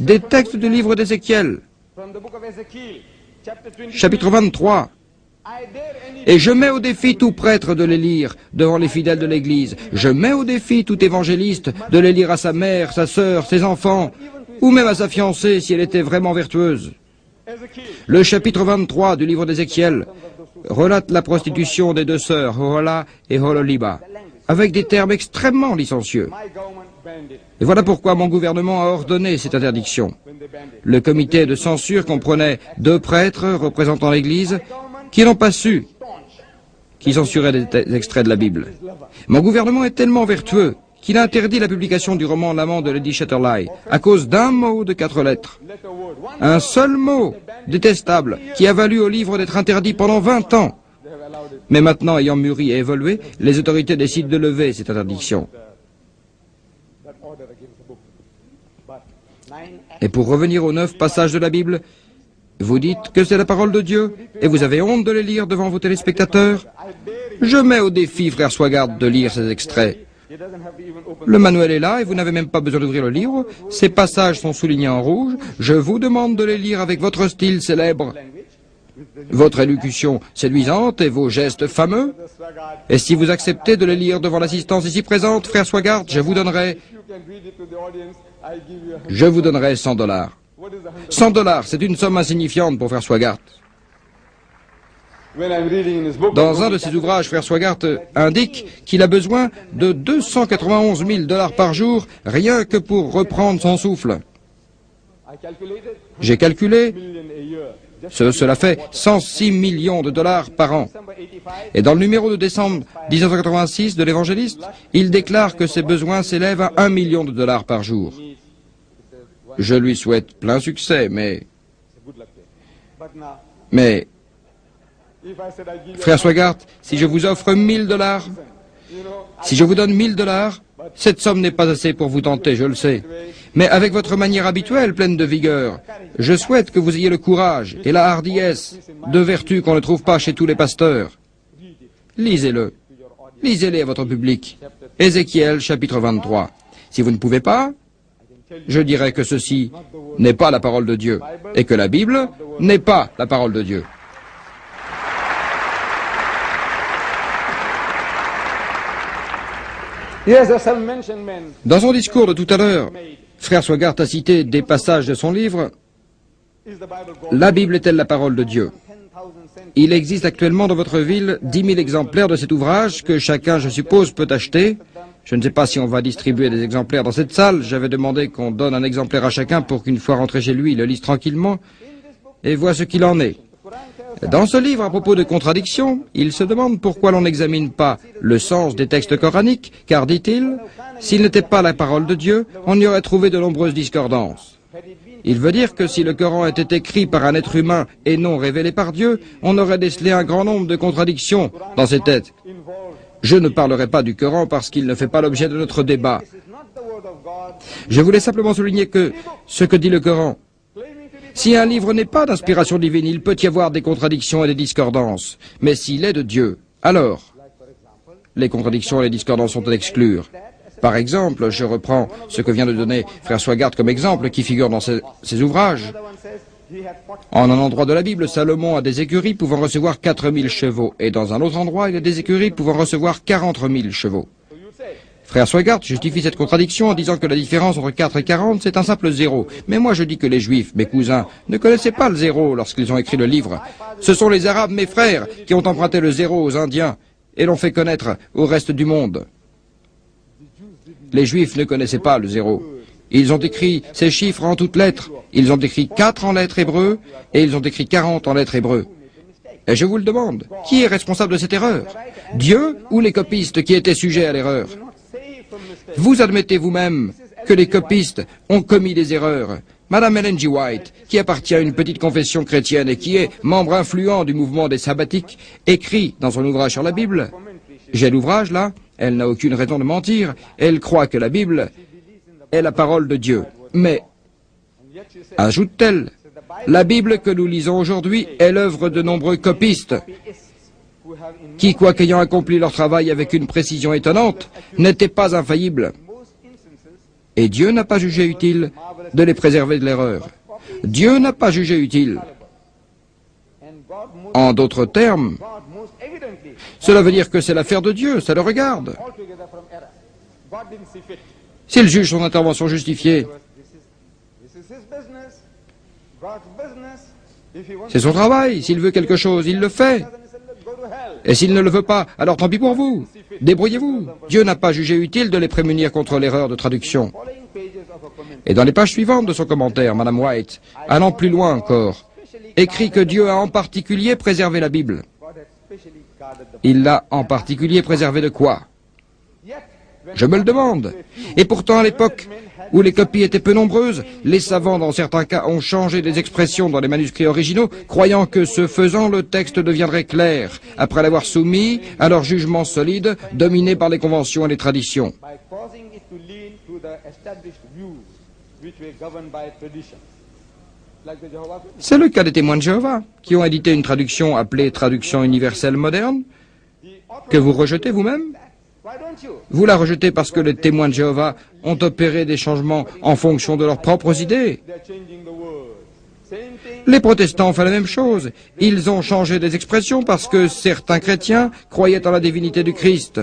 des textes du livre d'Ézéchiel, chapitre 23. Et je mets au défi tout prêtre de les lire devant les fidèles de l'Église. Je mets au défi tout évangéliste de les lire à sa mère, sa sœur, ses enfants, ou même à sa fiancée si elle était vraiment vertueuse. Le chapitre 23 du livre d'Ézéchiel relate la prostitution des deux sœurs, Ohola et Hololiba, avec des termes extrêmement licencieux. Et voilà pourquoi mon gouvernement a ordonné cette interdiction. Le comité de censure comprenait 2 prêtres représentant l'Église qui n'ont pas su qui censuraient des extraits de la Bible. Mon gouvernement est tellement vertueux qu'il a interdit la publication du roman L'amant de Lady Chatterley à cause d'un mot de 4 lettres. Un seul mot détestable qui a valu au livre d'être interdit pendant 20 ans. Mais maintenant, ayant mûri et évolué, les autorités décident de lever cette interdiction. Et pour revenir aux 9 passages de la Bible, vous dites que c'est la parole de Dieu et vous avez honte de les lire devant vos téléspectateurs. Je mets au défi, frère Swagard, de lire ces extraits. Le manuel est là et vous n'avez même pas besoin d'ouvrir le livre. Ces passages sont soulignés en rouge. Je vous demande de les lire avec votre style célèbre, votre élocution séduisante et vos gestes fameux. Et si vous acceptez de les lire devant l'assistance ici présente, frère Swagard, je vous donnerai $100. $100, c'est une somme insignifiante pour frère Swagard. Dans un de ses ouvrages, frère Swagard indique qu'il a besoin de $291 000 par jour, rien que pour reprendre son souffle. J'ai calculé, cela fait 106 millions de dollars par an. Et dans le numéro de décembre 1986 de l'Évangéliste, il déclare que ses besoins s'élèvent à $1 million par jour. Je lui souhaite plein succès, mais frère Swagard, si je vous offre $1000, si je vous donne $1000, cette somme n'est pas assez pour vous tenter, je le sais. Mais avec votre manière habituelle, pleine de vigueur, je souhaite que vous ayez le courage et la hardiesse, 2 vertus qu'on ne trouve pas chez tous les pasteurs. Lisez-le. Lisez-les à votre public. Ézéchiel, chapitre 23. Si vous ne pouvez pas, je dirais que ceci n'est pas la parole de Dieu et que la Bible n'est pas la parole de Dieu. Dans son discours de tout à l'heure, frère Swagard a cité des passages de son livre « La Bible est-elle la parole de Dieu ?» Il existe actuellement dans votre ville 10 000 exemplaires de cet ouvrage que chacun, je suppose, peut acheter. Je ne sais pas si on va distribuer des exemplaires dans cette salle. J'avais demandé qu'on donne un exemplaire à chacun pour qu'une fois rentré chez lui, il le lise tranquillement et voit ce qu'il en est. Dans ce livre, à propos de contradictions, il se demande pourquoi l'on n'examine pas le sens des textes coraniques, car, dit-il, s'il n'était pas la parole de Dieu, on y aurait trouvé de nombreuses discordances. Il veut dire que si le Coran était écrit par un être humain et non révélé par Dieu, on aurait décelé un grand nombre de contradictions dans ces textes. Je ne parlerai pas du Coran parce qu'il ne fait pas l'objet de notre débat. Je voulais simplement souligner que ce que dit le Coran, si un livre n'est pas d'inspiration divine, il peut y avoir des contradictions et des discordances. Mais s'il est de Dieu, alors, les contradictions et les discordances sont à exclure. Par exemple, je reprends ce que vient de donner frère Swagard comme exemple qui figure dans ses ouvrages. En un endroit de la Bible, Salomon a des écuries pouvant recevoir 4000 chevaux, et dans un autre endroit, il a des écuries pouvant recevoir 40 000 chevaux. Frère Swagard justifie cette contradiction en disant que la différence entre 4 et 40, c'est un simple zéro. Mais moi je dis que les Juifs, mes cousins, ne connaissaient pas le zéro lorsqu'ils ont écrit le livre. Ce sont les Arabes, mes frères, qui ont emprunté le zéro aux Indiens et l'ont fait connaître au reste du monde. Les Juifs ne connaissaient pas le zéro. Ils ont écrit ces chiffres en toutes lettres. Ils ont écrit 4 en lettres hébreux et ils ont écrit 40 en lettres hébreux. Et je vous le demande, qui est responsable de cette erreur? Dieu ou les copistes qui étaient sujets à l'erreur? Vous admettez vous-même que les copistes ont commis des erreurs. Madame Ellen G. White, qui appartient à une petite confession chrétienne et qui est membre influent du mouvement des sabbatiques, écrit dans son ouvrage sur la Bible, j'ai l'ouvrage là, elle n'a aucune raison de mentir, elle croit que la Bible est la parole de Dieu. Mais, ajoute-t-elle, la Bible que nous lisons aujourd'hui est l'œuvre de nombreux copistes, qui, quoiqu'ayant accompli leur travail avec une précision étonnante, n'étaient pas infaillibles. Et Dieu n'a pas jugé utile de les préserver de l'erreur. Dieu n'a pas jugé utile. En d'autres termes, cela veut dire que c'est l'affaire de Dieu, ça le regarde. S'il juge son intervention justifiée, c'est son travail. S'il veut quelque chose, il le fait. Et s'il ne le veut pas, alors tant pis pour vous. Débrouillez-vous. Dieu n'a pas jugé utile de les prémunir contre l'erreur de traduction. Et dans les pages suivantes de son commentaire, Madame White, allant plus loin encore, écrit que Dieu a en particulier préservé la Bible. Il l'a en particulier préservé de quoi? Je me le demande. Et pourtant, à l'époque où les copies étaient peu nombreuses, les savants, dans certains cas, ont changé des expressions dans les manuscrits originaux, croyant que, ce faisant, le texte deviendrait clair, après l'avoir soumis à leur jugement solide, dominé par les conventions et les traditions. C'est le cas des témoins de Jéhovah, qui ont édité une traduction appelée Traduction universelle moderne, que vous rejetez vous-même. Vous la rejetez parce que les témoins de Jéhovah ont opéré des changements en fonction de leurs propres idées. Les protestants ont fait la même chose. Ils ont changé des expressions parce que certains chrétiens croyaient en la divinité du Christ.